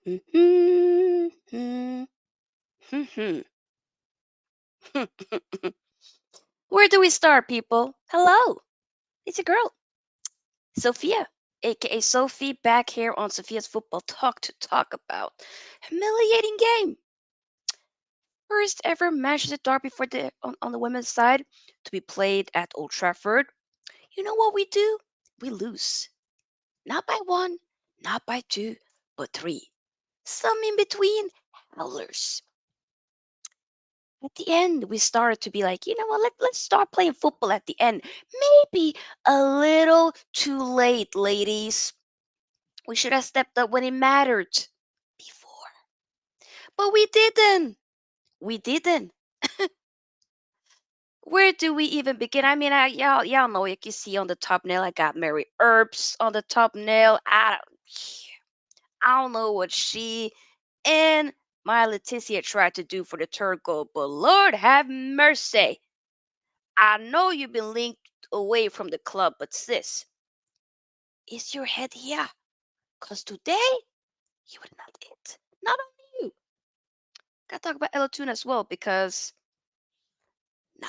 Mhm, mhm. Where do we start, people? Hello, it's your girl, Sophia, aka Sophie, back here on Sophia's Football Talk to talk about humiliating game. First ever Manchester derby for on the women's side to be played at Old Trafford. You know what we do? We lose. Not by one, not by two, but three. Some in between howlers. At the end, we started to be like, you know what, let's start playing football at the end. Maybe a little too late, ladies. We should have stepped up when it mattered before. But we didn't. We didn't. Where do we even begin? I mean, y'all know, you can see on the top nail, I got Mary Earps on the top nail. I don't know what she and my Leticia tried to do for the third goal, but Lord have mercy. I know you've been linked away from the club, but sis, is your head here? Because today, you were not it. Not only you. Gotta talk about Elotun as well, because, nah,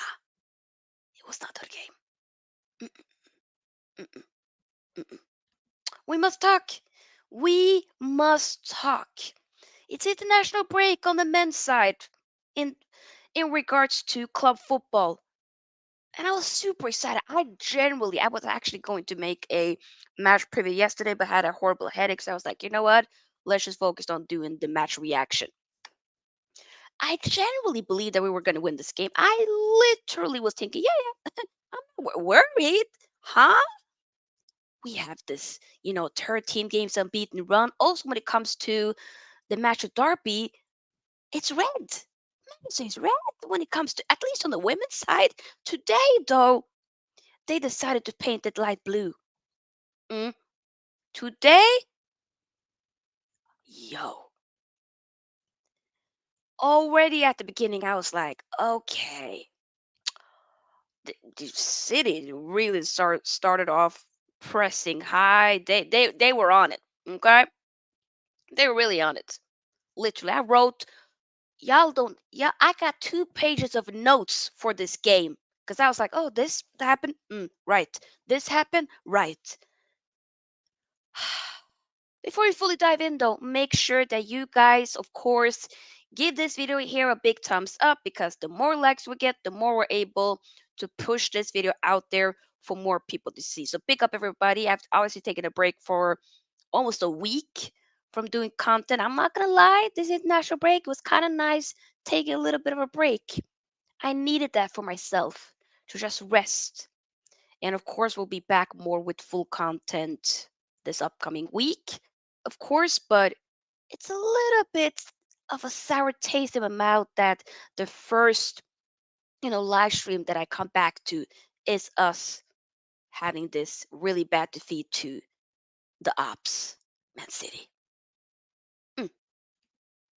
it was not that game. Mm-mm, mm-mm, mm-mm. We must talk. We must talk. It's international break on the men's side in in regards to club football. And I was super excited. I was actually going to make a match preview yesterday, but had a horrible headache. So I was like, you know what? Let's just focus on doing the match reaction. I genuinely believed that we were going to win this game. I literally was thinking, yeah, yeah, I'm not worried. Huh? We have this, 13 games unbeaten run. Also, when it comes to the match of Derby, it's red. So it's red when it comes to, at least on the women's side. Today, though, they decided to paint it light blue. Mm. Today, yo, already at the beginning, I was like, okay, the city really started off pressing high. They were on it. Okay, they were really on it. Literally, I wrote, y'all don't, yeah, I got 2 pages of notes for this game because I was like, oh, this happened, right. This happened, right. Before we fully dive in, though, make sure that you guys, of course, give this video here a big thumbs up, because the more likes we get, the more we're able to push this video out there for more people to see. So pick up, everybody. I've obviously taken a break for almost a week from doing content. I'm not gonna lie, this international break was kind of nice, taking a little bit of a break. I needed that for myself to just rest. And of course, we'll be back more with full content this upcoming week, of course, but it's a little bit of a sour taste in my mouth that the first, live stream that I come back to is us having this really bad defeat to the Ops, Man City. Mm,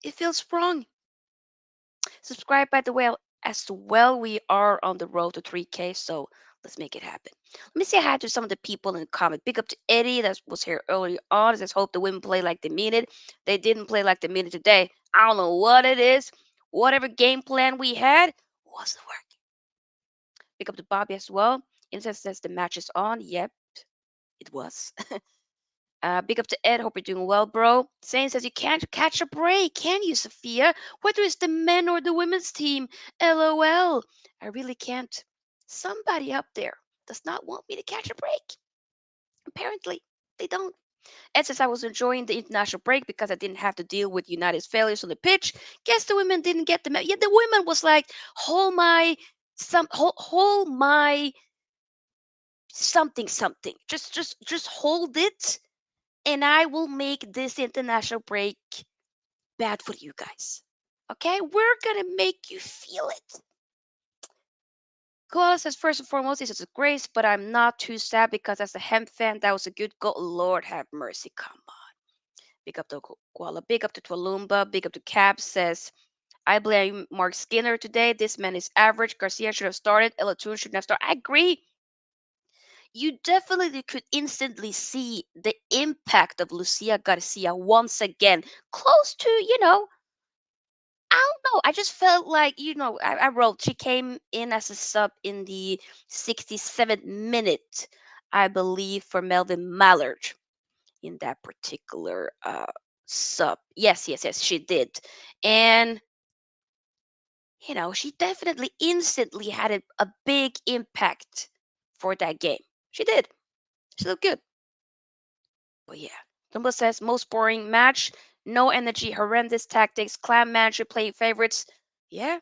it feels wrong. Subscribe, by the way, as well. We are on the road to 3K, so let's make it happen. Let me say hi to some of the people in the comment. Big up to Eddie that was here earlier on. It says, hope the women play like they mean it. They didn't play like they mean it today. I don't know what it is. Whatever game plan we had wasn't working. Big up to Bobby as well. It says the match is on. Yep, it was. Big up to Ed. Hope you're doing well, bro. Zane says you can't catch a break, can you, Sophia? Whether it's the men or the women's team. LOL. I really can't. Somebody up there does not want me to catch a break. Apparently, they don't. Ed says I was enjoying the international break because I didn't have to deal with United's failures on the pitch. Guess the women didn't get the yeah. The women was like, hold my something something. Just hold it, and I will make this international break bad for you guys. Okay? We're gonna make you feel it. Koala says, first and foremost, this is a grace, but I'm not too sad because as a hemp fan, that was a good goal. Lord have mercy. Come on. Big up to Koala. Big up to Twalumba. Big up to Cab says, I blame Mark Skinner today. This man is average. Garcia should have started. Elatoon should have started. I agree. you definitely could instantly see the impact of Lucia Garcia once again. Close to, I don't know. I just felt like, I wrote she came in as a sub in the 67th minute, I believe, for Melvin Mallard in that particular sub. Yes, yes, yes, she did. And, she definitely instantly had a big impact for that game. She did. She looked good. But yeah, Dumbo says most boring match, no energy, horrendous tactics, clan manager playing favorites. Yeah,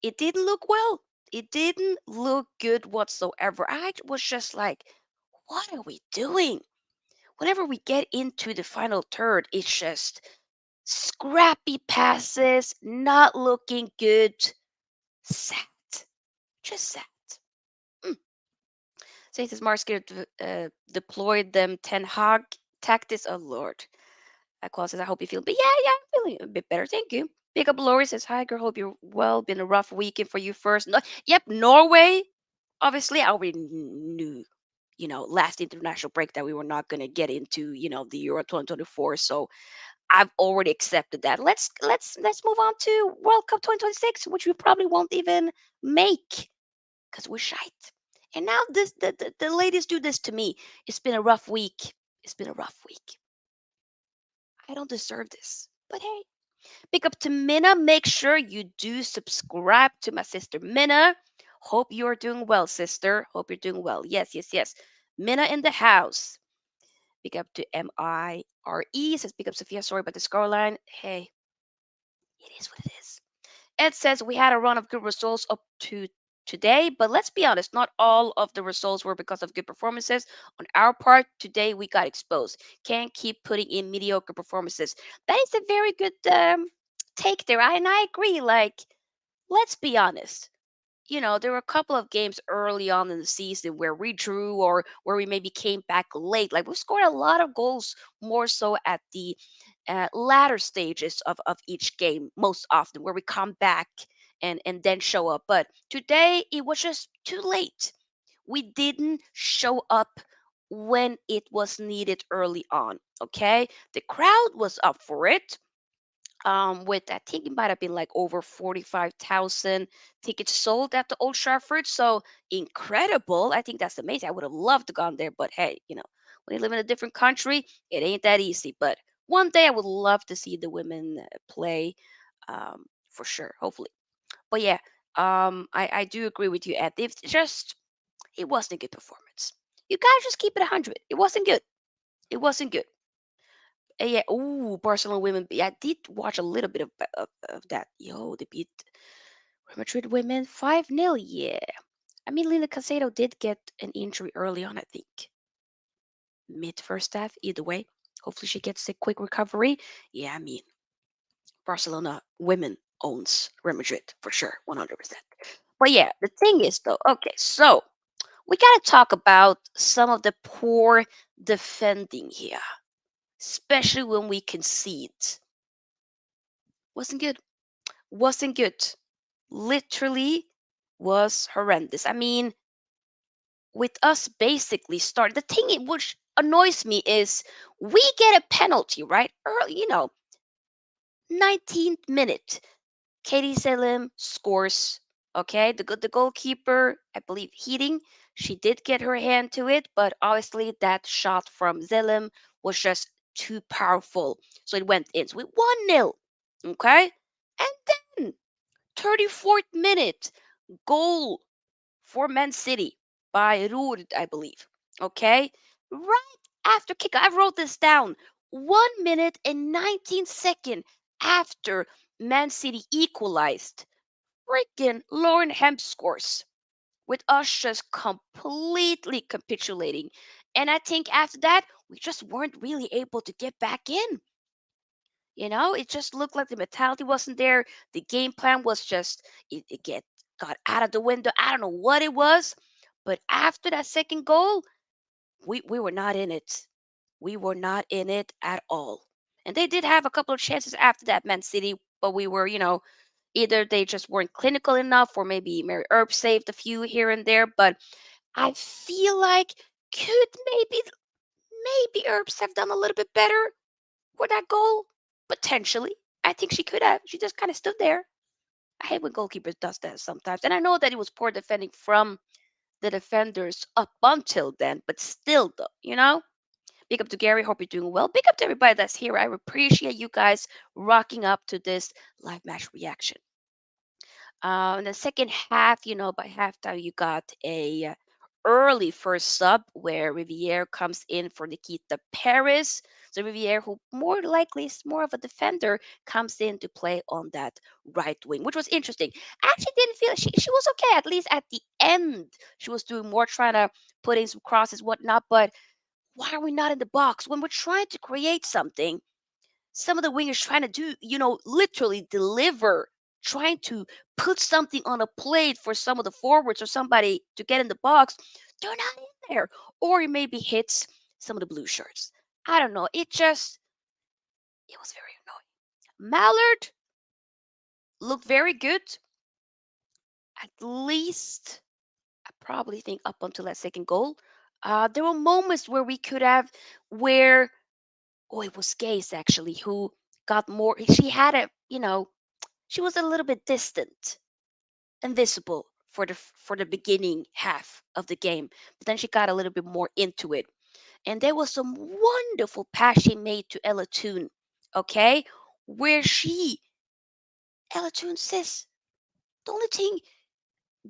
it didn't look well. It didn't look good whatsoever. I was just like, what are we doing? Whenever we get into the final third, it's just scrappy passes, not looking good. Sad. Just sad. Mm. Says Marsky deployed them Ten Hag tactics. Oh, Lord. Aqua says, I hope you feel, but yeah, I'm feeling a bit better. Thank you. Big up Lori says, hi, girl. Hope you're well. Been a rough weekend for you first. No, yep, Norway. Obviously, I already knew, last international break that we were not going to get into, the Euro 2024. So I've already accepted that. Let's move on to World Cup 2026, which we probably won't even make because we're shite. And now the ladies do this to me. It's been a rough week. It's been a rough week. I don't deserve this. But hey, big up to Minna. Make sure you do subscribe to my sister Minna. Hope you are doing well, sister. Hope you're doing well. Yes, yes, yes. Minna in the house. Big up to MIRE. Says big up Sofia. Sorry about the scoreline. Hey, it is what it is. Ed says we had a run of good results up to today, but let's be honest, not all of the results were because of good performances. On our part, today we got exposed. Can't keep putting in mediocre performances. That is a very good take there. And I agree. Like, let's be honest. There were a couple of games early on in the season where we drew or where we maybe came back late. Like we scored a lot of goals more so at the latter stages of each game, most often, where we come back and then show up. But today it was just too late. We didn't show up when it was needed early on. Okay, the crowd was up for it, with I think it might have been like over 45,000 tickets sold at the Old Trafford. So incredible. I think that's amazing. I would have loved to gone there, but hey, when you live in a different country, it ain't that easy. But one day I would love to see the women play, for sure, hopefully. But yeah, I do agree with you, Ed. It wasn't a good performance. You guys just keep it 100. It wasn't good. It wasn't good. Yeah. Ooh, Barcelona women. I did watch a little bit of that. Yo, they beat Real Madrid women 5-0. Yeah. I mean, Lina Casado did get an injury early on, I think. Mid first half, either way. Hopefully she gets a quick recovery. Yeah, I mean, Barcelona women owns Real Madrid for sure, 100%. But yeah, the thing is though, okay, so we got to talk about some of the poor defending here, especially when we concede. Wasn't good. Wasn't good. Literally was horrendous. I mean, with us basically start the thing which annoys me is we get a penalty, right? Early, 19th minute. Katie Selim scores. Okay, the goalkeeper, I believe Heating, she did get her hand to it, but obviously that shot from Zelim was just too powerful. So it went in. So we 1-0. Okay? And then 34th minute, goal for Man City by Ruud, I believe. Okay? Right after kick, I wrote this down. 1 minute and 19 seconds after Man City equalized, freaking Lauren Hemp scores with us just completely capitulating. And I think after that, we just weren't really able to get back in. It just looked like the mentality wasn't there. The game plan was just it got out of the window. I don't know what it was, but after that second goal, we were not in it. We were not in it at all. And they did have a couple of chances after that, Man City, but we were, either they just weren't clinical enough, or maybe Mary Earp saved a few here and there. But I feel like Could maybe Herbs have done a little bit better for that goal? Potentially. I think she could have. She just kind of stood there. I hate when goalkeepers does that sometimes. And I know that it was poor defending from the defenders up until then, but still though, you know? Big up to Gary. Hope you're doing well. Big up to everybody that's here. I appreciate you guys rocking up to this live match reaction. In the second half, by halftime, you got a early first sub where Riviere comes in for Nikita Paris. So Riviere, who more likely is more of a defender, comes in to play on that right wing, which was interesting. I actually didn't feel she was okay, at least at the end. She was doing more, trying to put in some crosses, whatnot. But why are we not in the box when we're trying to create something? Some of the wingers trying to do, literally deliver, trying to put something on a plate for some of the forwards or somebody to get in the box. They're not in there. Or it maybe hits some of the blue shirts. I don't know. It was very annoying. Mallard looked very good. At least, I probably think up until that second goal. There were moments where we could have, where, oh, it was Gaze actually who got more. She had she was a little bit distant, invisible for the beginning half of the game, but then she got a little bit more into it. And there was some wonderful pass she made to Ella Toon, okay, where Ella Toon says the only thing,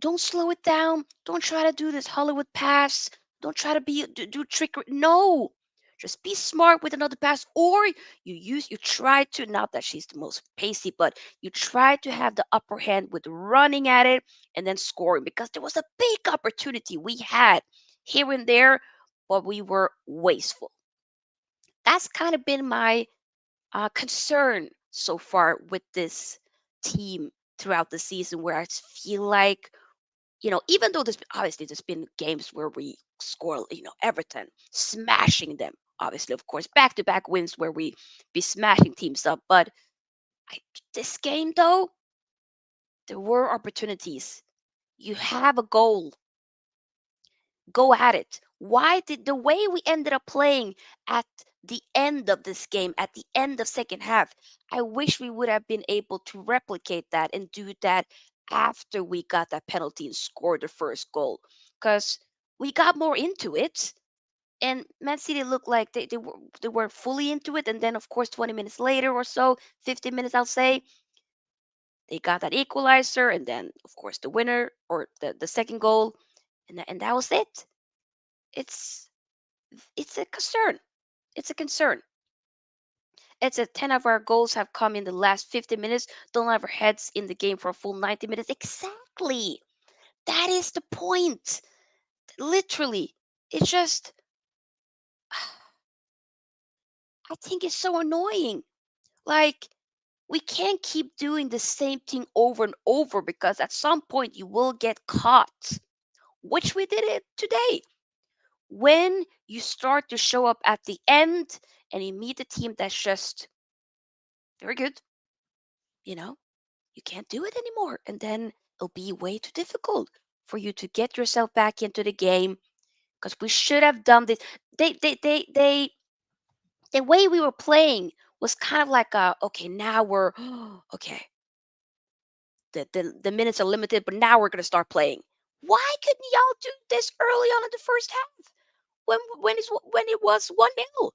don't slow it down, don't try to do this Hollywood pass, don't try to do trickery. No, just be smart with another pass, or you try to, not that she's the most pacey, but you try to have the upper hand with running at it and then scoring, because there was a big opportunity we had here and there, but we were wasteful. That's kind of been my concern so far with this team throughout the season, where I feel like, even though there's been games where we score, Everton smashing them, obviously, of course, back to back wins where we be smashing teams up. But I, this game, though, there were opportunities. You have a goal, go at it. Why did the way we ended up playing at the end of this game, at the end of second half, I wish we would have been able to replicate that and do that after we got that penalty and scored the first goal. Because we got more into it. And Man City looked like they were fully into it. And then, of course, 20 minutes later or so, 15 minutes, I'll say, they got that equalizer. And then, of course, the winner, or the second goal. And that was it. It's it's a concern. It's a concern. It's a 10 of our goals have come in the last 50 minutes. Don't have our heads in the game for a full 90 minutes. Exactly. That is the point. Literally. It's just, I think it's so annoying. Like, we can't keep doing the same thing over and over, because at some point you will get caught, which we did it today. When you start to show up at the end and you meet a team that's just very good, you know, you can't do it anymore. And then it'll be way too difficult for you to get yourself back into the game, because we should have done this. The way we were playing was kind of like, okay, now we're, okay, the minutes are limited, but now we're going to start playing. Why couldn't y'all do this early on in the first half when it was 1-0?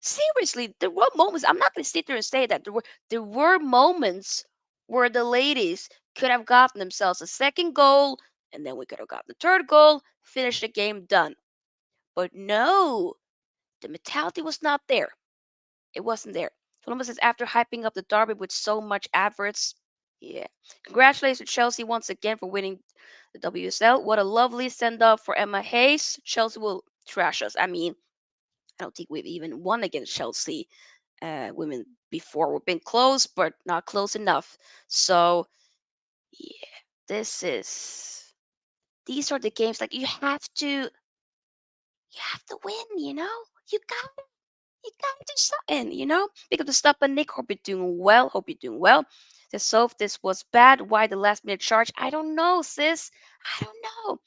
Seriously, there were moments. I'm not going to sit there and say that there were moments where the ladies could have gotten themselves a second goal, and then we could have gotten the third goal, finished the game, done. But no, the mentality was not there. It wasn't there. Columbus says, after hyping up the derby with so much adverts, yeah. Congratulations to Chelsea once again for winning the WSL. What a lovely send off for Emma Hayes. Chelsea will trash us. I mean, I don't think we've even won against Chelsea women before. We've been close, but not close enough. So yeah, these are the games, like, you have to win. You gotta do something. Pick up the stuff, and Nick. Hope you're doing well. Hope you're doing well. This was bad. Why the last minute charge? I don't know, sis. I don't know.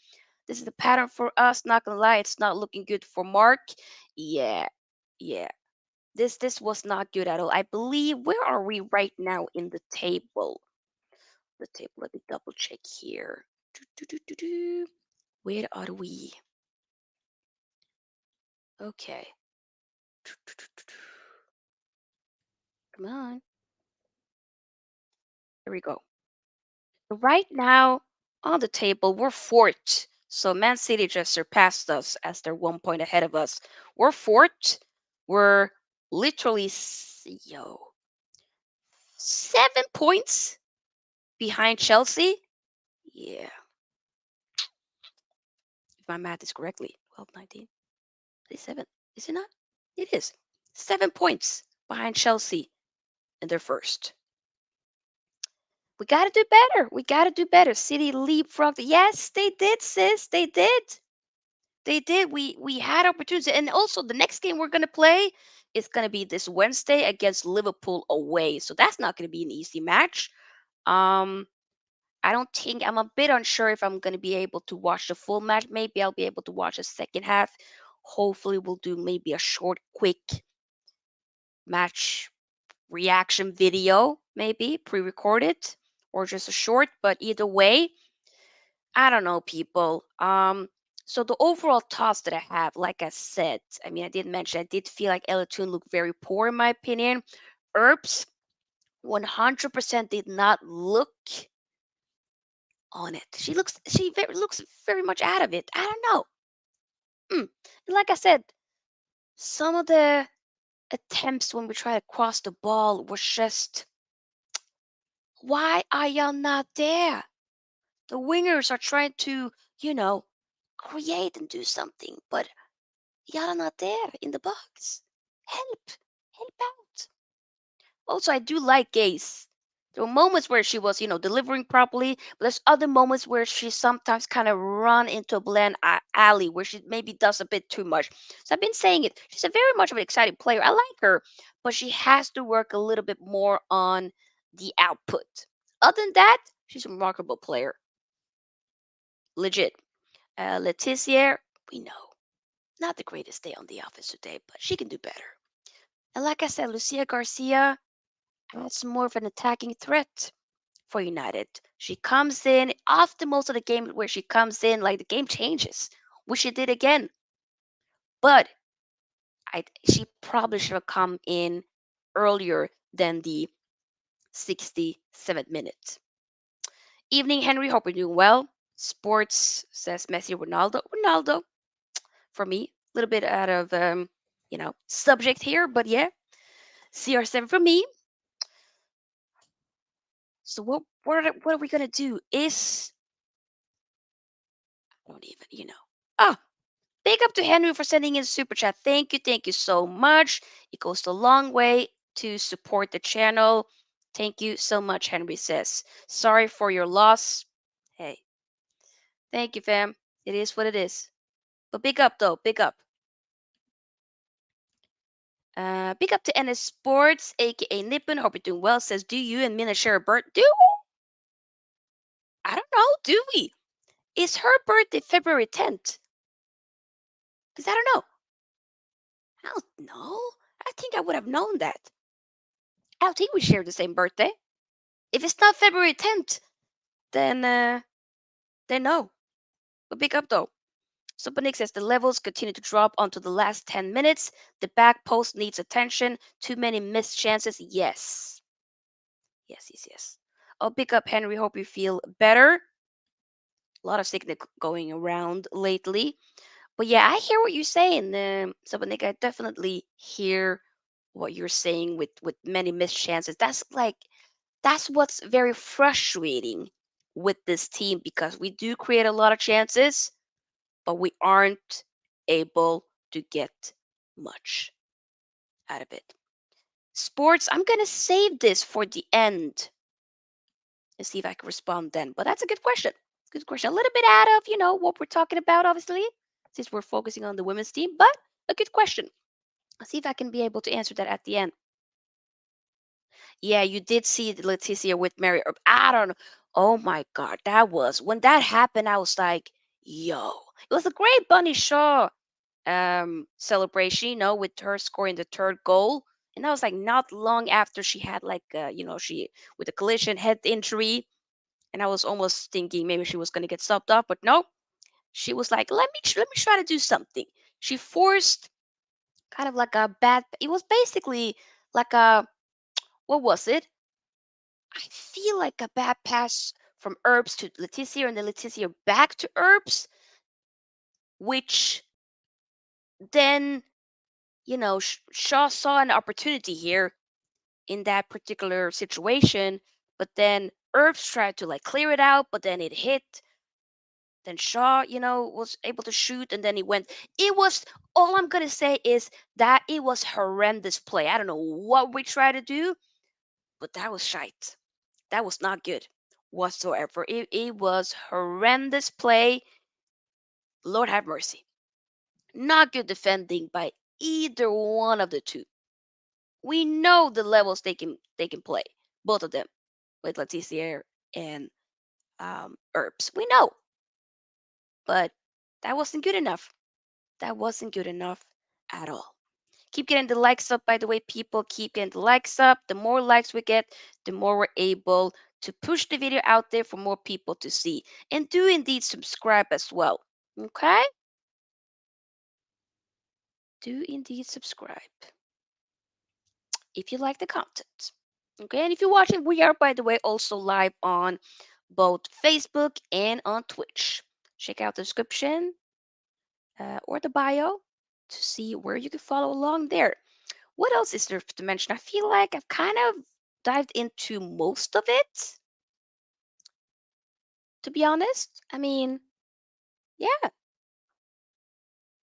This is the pattern for us. Not gonna lie, it's not looking good for Mark. Yeah, yeah. This was not good at all. I believe, where are we right now in the table? The table. Let me double check here. Do, do, do, do, do. Where are we? Okay. Do, do, do, do, do. Come on. Here we go. Right now on the table, we're fourth. So Man City just surpassed us as they're 1 point ahead of us. We're fourth. We're literally, 7 points behind Chelsea. Yeah, if my math is correctly. 12, 19, 37. Is it not? It is. 7 points behind Chelsea, and they're first. We got to do better. We got to do better. City leapfrogged. Yes, they did, sis. They did. They did. We had opportunities, and also the next game we're gonna play is gonna be this Wednesday against Liverpool away. So that's not gonna be an easy match. Um, I don't think, I'm a bit unsure if I'm gonna be able to watch the full match. Maybe I'll be able to watch the second half. Hopefully, we'll do maybe a short, quick match reaction video, maybe pre-recorded or just a short. But either way, I don't know, people. So the overall toss that I have, like I said, I mean, I did mention I did feel like Ella Toon looked very poor in my opinion. Herbs, 100% did not look on it. Looks very much out of it. I don't know. And like I said, some of the attempts when we try to cross the ball was just, why are y'all not there? The wingers are trying to, you know, create and do something, but y'all are not there in the box. Help! Help out! Also, I do like Gaze. There were moments where she was, delivering properly, but there's other moments where she sometimes kind of run into a bland alley where she maybe does a bit too much. So I've been saying it. She's a very much of an exciting player. I like her, but she has to work a little bit more on the output. Other than that, she's a remarkable player. Legit. Leticia, we know. Not the greatest day on the office today, but she can do better. And like I said, Lucia Garcia adds more of an attacking threat for United. She comes in often, most of the game where she comes in, like the game changes, which she did again. But she probably should have come in earlier than the 67th minute. Evening, Henry. Hope you're doing well. Sports says Messi, Ronaldo. Ronaldo for me. A little bit out of subject here, but yeah. CR7 for me. So what are we gonna do? I don't even, Oh, big up to Henry for sending in super chat. Thank you so much. It goes a long way to support the channel. Thank you so much, Henry says. Sorry for your loss. Hey, thank you, fam. It is what it is. But big up though, big up. Big up to NS Sports, aka Nippon. Hope you're doing well. Says, do you and Mina share a birth? Do we? I don't know. Do we? Is her birthday February 10th? Because I don't know. I don't know. I think I would have known that. I don't think we share the same birthday. If it's not February 10th, then no. But big up though. So Nick says the levels continue to drop onto the last 10 minutes. The back post needs attention. Too many missed chances. Yes. Yes, yes, yes. Oh, big up Henry. Hope you feel better. A lot of sickness going around lately. But yeah, I hear what you're saying. So Nick, I definitely hear what you're saying with many missed chances. That's what's very frustrating with this team because we do create a lot of chances, but we aren't able to get much out of it. Sports, I'm going to save this for the end and see if I can respond then. But that's a good question. Good question. A little bit out of, what we're talking about, obviously, since we're focusing on the women's team, but a good question. I'll see if I can be able to answer that at the end. Yeah, you did see Leticia with Mary. I don't know. Oh my God, that was when that happened. I was like, Yo, it was a great Bunny Shaw celebration, with her scoring the third goal. And that was like not long after she had like she with a collision head injury. And I was almost thinking maybe she was gonna get subbed off, but no, she was like, let me try to do something. She forced kind of like a bad. It was basically like a, what was it? I feel like a bad pass from Herbs to Leticia, and then Leticia back to Herbs, which then Shaw saw an opportunity here in that particular situation, but then Herbs tried to like clear it out, but then it hit. Then Shaw, was able to shoot, and then he went. It was, all I'm gonna say is that it was horrendous play. I don't know what we tried to do, but that was shite. That was not good whatsoever. It was horrendous play. Lord have mercy. Not good defending by either one of the two. We know the levels they can play, both of them, with Leticia and Herbs. We know, but that wasn't good enough. That wasn't good enough at all. Keep getting the likes up, by the way, people. Keep getting the likes up. The more likes we get, the more we're able to push the video out there for more people to see. And do indeed subscribe as well. Okay? Do indeed subscribe if you like the content. Okay, and if you're watching, we are, by the way, also live on both Facebook and on Twitch. Check out the description or the bio to see where you can follow along there. What else is there to mention? I feel like I've kind of dived into most of it, to be honest. I mean, yeah,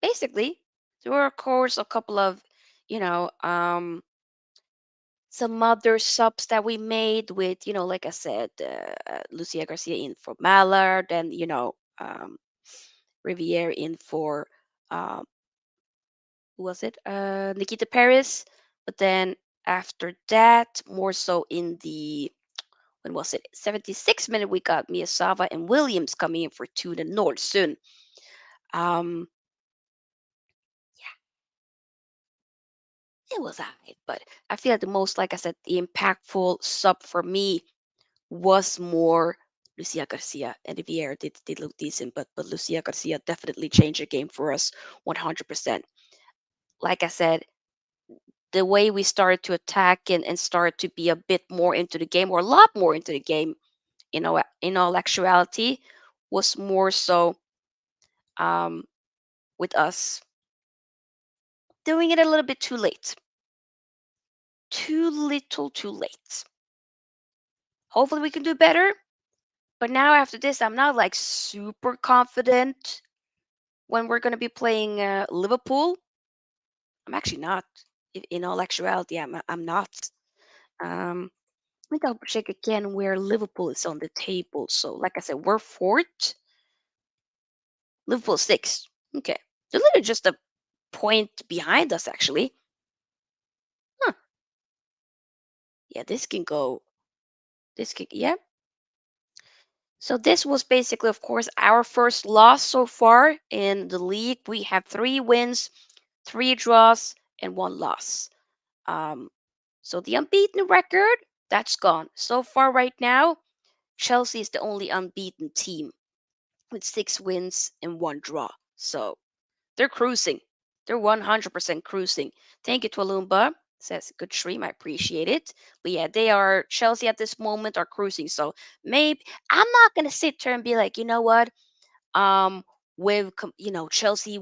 basically. There were, of course, a couple of, you know, some other subs that we made with, like I said, Lucia Garcia in for Mallard, and, Riviere in for, um, who was it? Nikita Paris. But then after that, more so in the, when was it? 76 minute, we got Miyazawa and Williams coming in for Tune and Nordsun. Um, it was alright, but I feel like the most, like I said, the impactful sub for me was more Lucia Garcia, and Vieira did look decent, but Lucia Garcia definitely changed the game for us 100%. Like I said, the way we started to attack and start to be a bit more into the game, or a lot more into the game, in all actuality, was more so um, with us doing it a little bit too late. Too little, too late. Hopefully, we can do better. But now, after this, I'm not like super confident when we're going to be playing Liverpool. I'm actually not. In all actuality, I'm not. Let me double check again where Liverpool is on the table. So, like I said, we're fourth. Liverpool sixth. Okay, they're literally just a point behind us, actually. Huh? Yeah, this can go. This can. Yeah. So this was basically, of course, our first loss so far in the league. We have 3 wins, 3 draws, and 1 loss. Um, so the unbeaten record, that's gone. So far, right now, Chelsea is the only unbeaten team with 6 wins and 1 draw. So they're cruising. They're 100% cruising. Thank you, Twalumba. Says good stream. I appreciate it. But yeah, they are, Chelsea at this moment are cruising. So maybe I'm not gonna sit there and be like, you know what? With Chelsea,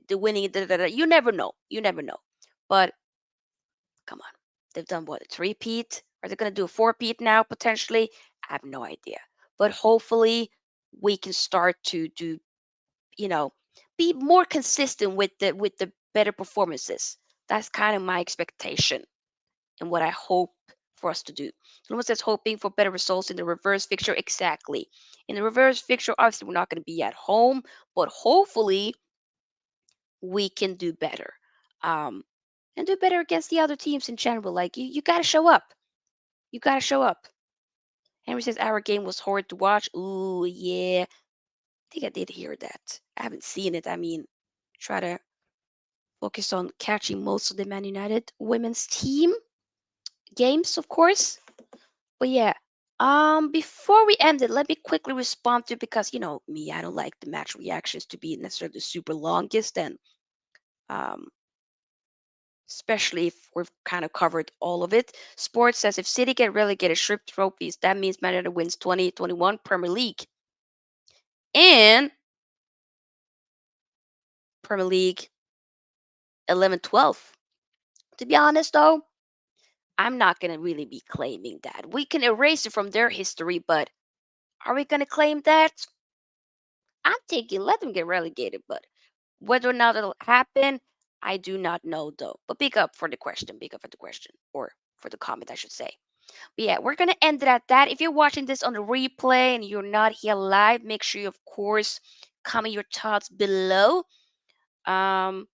the winning. Da, da, da. You never know. You never know. But come on, they've done what, a three-peat? Are they gonna do a four-peat now potentially? I have no idea. But hopefully we can start to do, you know, be more consistent with the better performances. That's kind of my expectation and what I hope for us to do. Someone says hoping for better results in the reverse fixture. Exactly. In the reverse fixture, obviously we're not going to be at home, but hopefully we can do better. Um, and do better against the other teams in general. Like you gotta show up. You gotta show up. Henry says our game was horrid to watch. Ooh, yeah. think I did hear that. I haven't seen it. I mean, try to focus on catching most of the Man United women's team games, of course. But yeah, before we end it, let me quickly respond to, because you know me, I don't like the match reactions to be necessarily the super longest, and um, especially if we've kind of covered all of it. Sports says if City get relegated, strip trophies, that means Man United wins 2021 Premier League and Premier League 11-12. To be honest, though, I'm not gonna really be claiming that. We can erase it from their history, but are we gonna claim that? I'm thinking let them get relegated, but whether or not it'll happen, I do not know though. But big up for the question. Big up for the question. Or for the comment, I should say. But yeah, we're gonna end it at that. If you're watching this on the replay and you're not here live, make sure you of course comment your thoughts below. Um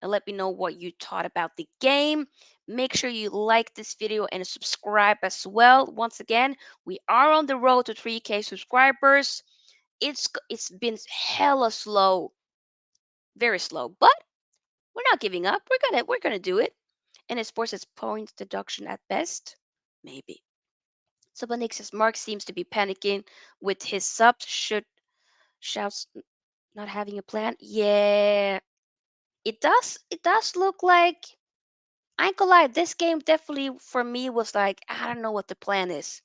and let me know what you thought about the game. Make sure you like this video and subscribe as well. Once again, we are on the road to 3K subscribers. It's been hella slow, very slow, but we're not giving up. We're gonna do it. And it sports as points deduction at best, maybe. So Nick says Mark seems to be panicking with his subs. Should shouts not having a plan. Yeah, it does. It does look like, I ain't gonna lie. This game definitely for me was like I don't know what the plan is.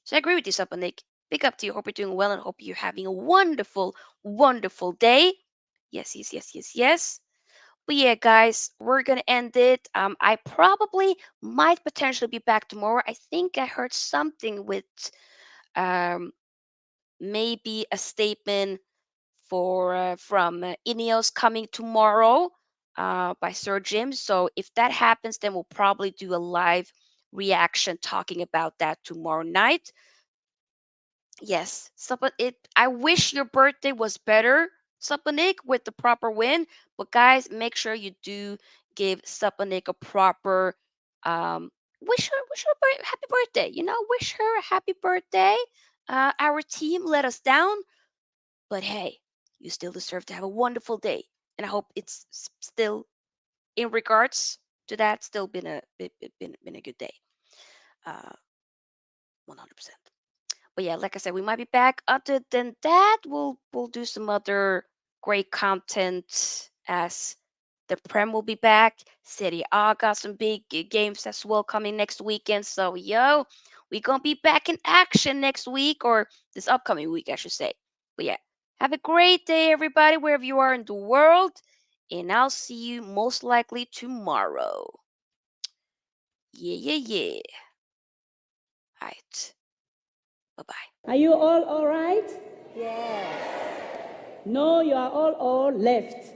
So I agree with you, Nick. Big up to you. Hope you're doing well and hope you're having a wonderful, wonderful day. Yes, yes, yes, yes, yes. But yeah, guys, we're gonna end it. I probably might potentially be back tomorrow. I think I heard something with um maybe a statement for from Ineos coming tomorrow by Sir Jim. So if that happens, then we'll probably do a live reaction talking about that tomorrow night. Yes, I wish your birthday was better, Sapanik, with the proper win. But guys, make sure you do give Sapanik a proper wish her happy birthday. You know, wish her a happy birthday. Our team let us down, but hey, you still deserve to have a wonderful day. And I hope it's still in regards to that, still been a good day. 100%. But yeah, like I said, we might be back. Other than that, we'll do some other great content as the Prem will be back. Serie A got some big games as well coming next weekend. So yo, we gonna be back in action next week, or this upcoming week, I should say. But yeah, have a great day, everybody, wherever you are in the world, and I'll see you most likely tomorrow. Yeah, yeah, yeah. All right. Bye bye. Are you all right? Yes. No, you are all left.